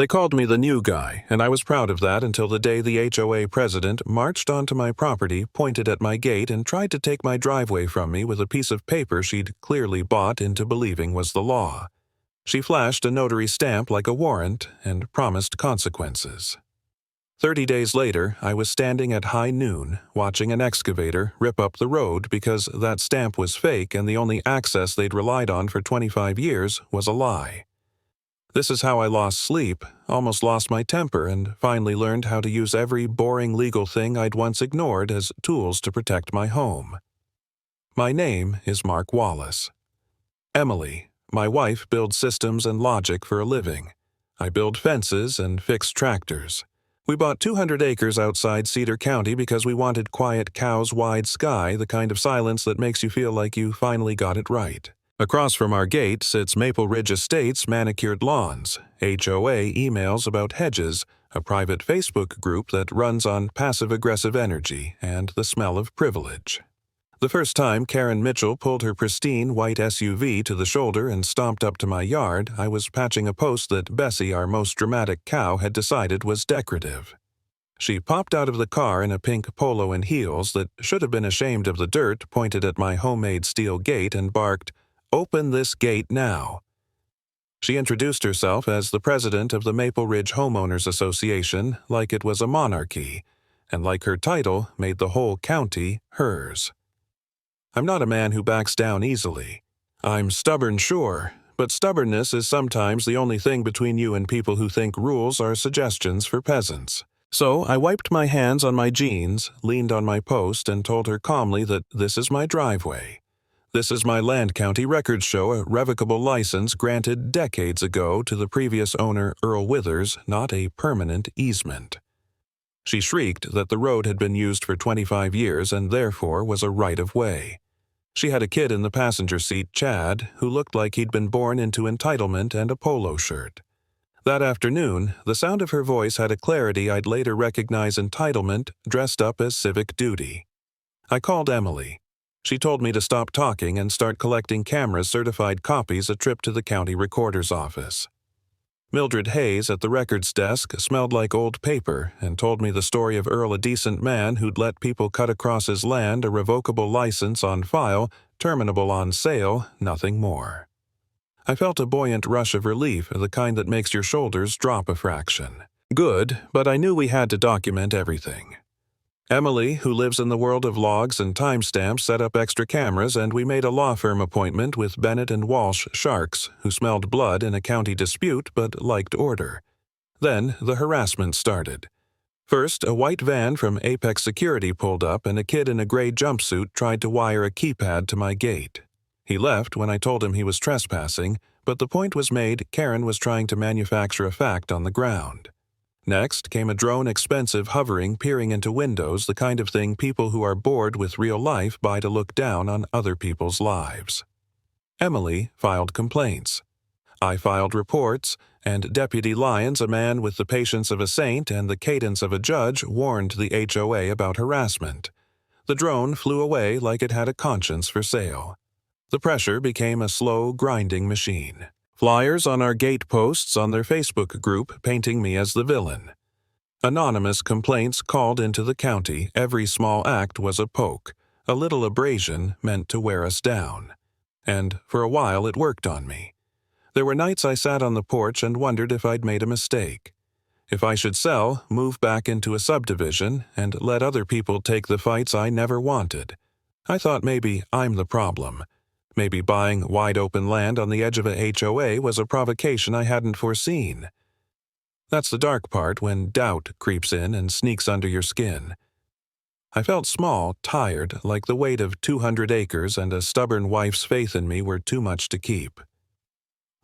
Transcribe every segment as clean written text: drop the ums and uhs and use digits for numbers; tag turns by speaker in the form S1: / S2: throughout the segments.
S1: They called me the new guy, and I was proud of that until the day the HOA president marched onto my property, pointed at my gate, and tried to take my driveway from me with a piece of paper she'd clearly bought into believing was the law. She flashed a notary stamp like a warrant and promised consequences. 30 days later, I was standing at high noon, watching an excavator rip up the road because that stamp was fake and the only access they'd relied on for 25 years was a lie. This is how I lost sleep, almost lost my temper, and finally learned how to use every boring legal thing I'd once ignored as tools to protect my home. My name is Mark Wallace. Emily, my wife, builds systems and logic for a living. I build fences and fix tractors. We bought 200 acres outside Cedar County because we wanted quiet cow's wide sky, the kind of silence that makes you feel like you finally got it right. Across from our gate sits Maple Ridge Estates Manicured Lawns, HOA emails about hedges, a private Facebook group that runs on passive-aggressive energy and the smell of privilege. The first time Karen Mitchell pulled her pristine white SUV to the shoulder and stomped up to my yard, I was patching a post that Bessie, our most dramatic cow, had decided was decorative. She popped out of the car in a pink polo and heels that should have been ashamed of the dirt, pointed at my homemade steel gate, and barked, "Open this gate now." She introduced herself as the president of the Maple Ridge Homeowners Association like it was a monarchy, and like her title made the whole county hers. I'm not a man who backs down easily. I'm stubborn, sure, but stubbornness is sometimes the only thing between you and people who think rules are suggestions for peasants. So I wiped my hands on my jeans, leaned on my post, and told her calmly that this is my driveway. This is my land county records show a revocable license granted decades ago to the previous owner, Earl Withers, not a permanent easement. She shrieked that the road had been used for 25 years and therefore was a right-of-way. She had a kid in the passenger seat, Chad, who looked like he'd been born into entitlement and a polo shirt. That afternoon, the sound of her voice had a clarity I'd later recognize entitlement dressed up as civic duty. I called Emily. She told me to stop talking and start collecting cameras certified copies a trip to the county recorder's office. Mildred Hayes at the records desk smelled like old paper and told me the story of Earl, a decent man who'd let people cut across his land a revocable license on file, terminable on sale, nothing more. I felt a buoyant rush of relief, the kind that makes your shoulders drop a fraction. Good, but I knew we had to document everything. Emily, who lives in the world of logs and timestamps, set up extra cameras, and we made a law firm appointment with Bennett and Walsh Sharks, who smelled blood in a county dispute but liked order. Then the harassment started. First, a white van from Apex Security pulled up and a kid in a gray jumpsuit tried to wire a keypad to my gate. He left when I told him he was trespassing, but the point was made Karen was trying to manufacture a fact on the ground. Next came a drone expensive hovering, peering into windows, the kind of thing people who are bored with real life buy to look down on other people's lives. Emily filed complaints. I filed reports, and Deputy Lyons, a man with the patience of a saint and the cadence of a judge, warned the HOA about harassment. The drone flew away like it had a conscience for sale. The pressure became a slow, grinding machine. Flyers on our gate posts on their Facebook group painting me as the villain. Anonymous complaints called into the county. Every small act was a poke, a little abrasion meant to wear us down. And for a while it worked on me. There were nights I sat on the porch and wondered if I'd made a mistake. If I should sell, move back into a subdivision, and let other people take the fights I never wanted. I thought maybe I'm the problem. Maybe buying wide-open land on the edge of a HOA was a provocation I hadn't foreseen. That's the dark part when doubt creeps in and sneaks under your skin. I felt small, tired, like the weight of 200 acres and a stubborn wife's faith in me were too much to keep.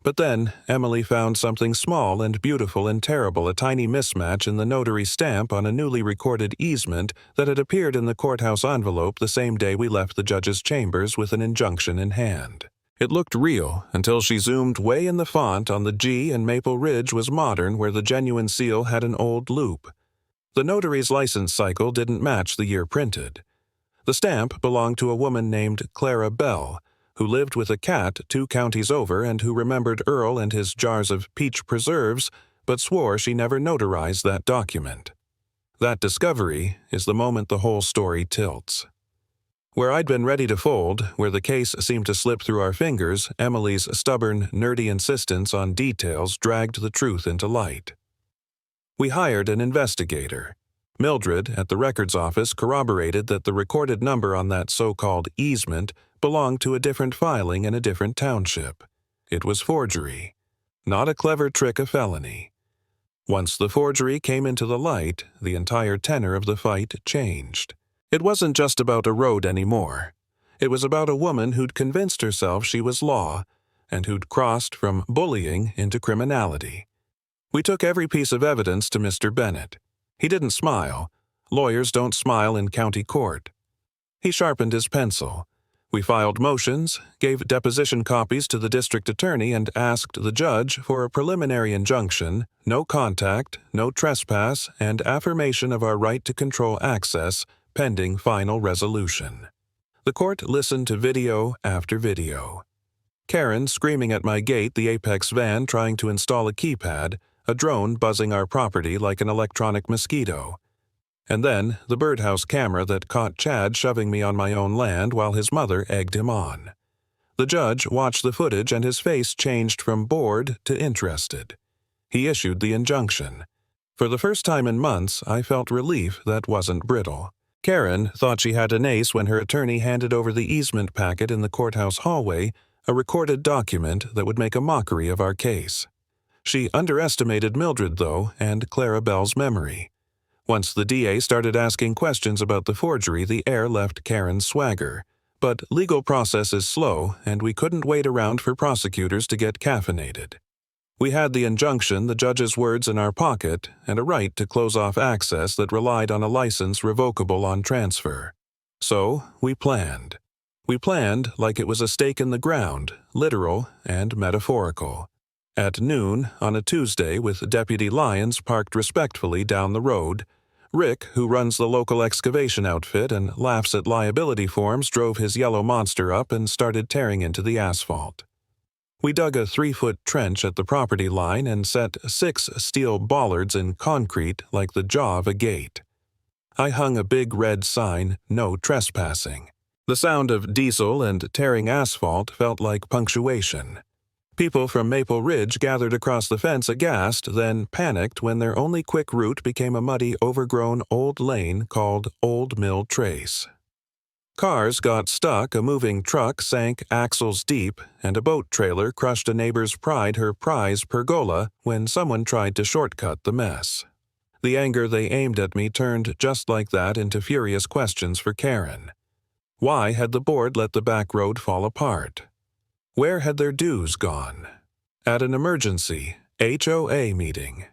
S1: But then Emily found something small and beautiful and terrible, a tiny mismatch in the notary stamp on a newly recorded easement that had appeared in the courthouse envelope the same day we left the judge's chambers with an injunction in hand. It looked real until she zoomed way in the font on the G, and Maple Ridge was modern where the genuine seal had an old loop. The notary's license cycle didn't match the year printed. The stamp belonged to a woman named Clara Bell, who lived with a cat 2 counties over and who remembered Earl and his jars of peach preserves, but swore she never notarized that document. That discovery is the moment the whole story tilts. Where I'd been ready to fold, where the case seemed to slip through our fingers, Emily's stubborn, nerdy insistence on details dragged the truth into light. We hired an investigator. Mildred, at the records office, corroborated that the recorded number on that so-called easement belonged to a different filing in a different township. It was forgery, not a clever trick of felony. Once the forgery came into the light, the entire tenor of the fight changed. It wasn't just about a road anymore. It was about a woman who'd convinced herself she was law and who'd crossed from bullying into criminality. We took every piece of evidence to Mr. Bennett. He didn't smile. Lawyers don't smile in county court. He sharpened his pencil. We filed motions, gave deposition copies to the district attorney, and asked the judge for a preliminary injunction, no contact, no trespass, and affirmation of our right to control access, pending final resolution. The court listened to video after video. Karen screaming at my gate, the Apex van trying to install a keypad, a drone buzzing our property like an electronic mosquito. And then the birdhouse camera that caught Chad shoving me on my own land while his mother egged him on. The judge watched the footage and his face changed from bored to interested. He issued the injunction. For the first time in months, I felt relief that wasn't brittle. Karen thought she had an ace when her attorney handed over the easement packet in the courthouse hallway, a recorded document that would make a mockery of our case. She underestimated Mildred, though, and Clara Bell's memory. Once the DA started asking questions about the forgery, the air left Karen's swagger. But legal process is slow, and we couldn't wait around for prosecutors to get caffeinated. We had the injunction, the judge's words in our pocket, and a right to close off access that relied on a license revocable on transfer. So we planned. We planned like it was a stake in the ground, literal and metaphorical. At noon, on a Tuesday, with Deputy Lyons parked respectfully down the road, Rick, who runs the local excavation outfit and laughs at liability forms, drove his yellow monster up and started tearing into the asphalt. We dug a 3-foot trench at the property line and set 6 steel bollards in concrete like the jaw of a gate. I hung a big red sign, "No trespassing." The sound of diesel and tearing asphalt felt like punctuation. People from Maple Ridge gathered across the fence aghast, then panicked when their only quick route became a muddy, overgrown old lane called Old Mill Trace. Cars got stuck, a moving truck sank axles deep, and a boat trailer crushed a neighbor's her prize pergola when someone tried to shortcut the mess. The anger they aimed at me turned just like that into furious questions for Karen. Why had the board let the back road fall apart? Where had their dues gone? At an emergency HOA meeting,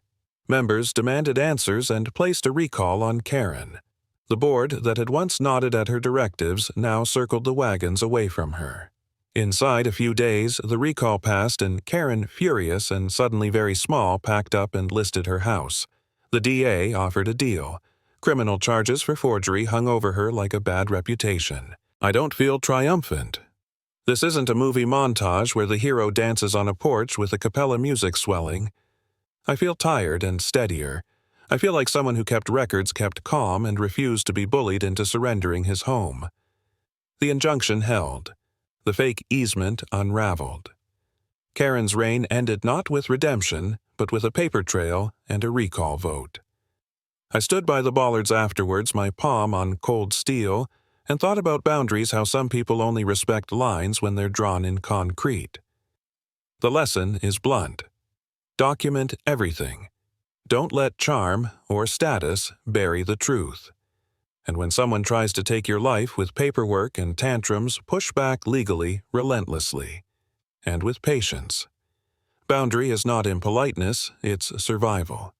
S1: members demanded answers and placed a recall on Karen. The board that had once nodded at her directives now circled the wagons away from her. Inside a few days, the recall passed and Karen, furious and suddenly very small, packed up and listed her house. The DA offered a deal. Criminal charges for forgery hung over her like a bad reputation. I don't feel triumphant. This isn't a movie montage where the hero dances on a porch with a cappella music swelling. I feel tired and steadier. I feel like someone who kept records, kept calm, and refused to be bullied into surrendering his home. The injunction held. The fake easement unraveled. Karen's reign ended not with redemption, but with a paper trail and a recall vote. I stood by the bollards afterwards, my palm on cold steel, and thought about boundaries, how some people only respect lines when they're drawn in concrete. The lesson is blunt. Document everything. Don't let charm or status bury the truth. And when someone tries to take your life with paperwork and tantrums, push back legally, relentlessly, and with patience. Boundary is not impoliteness, it's survival.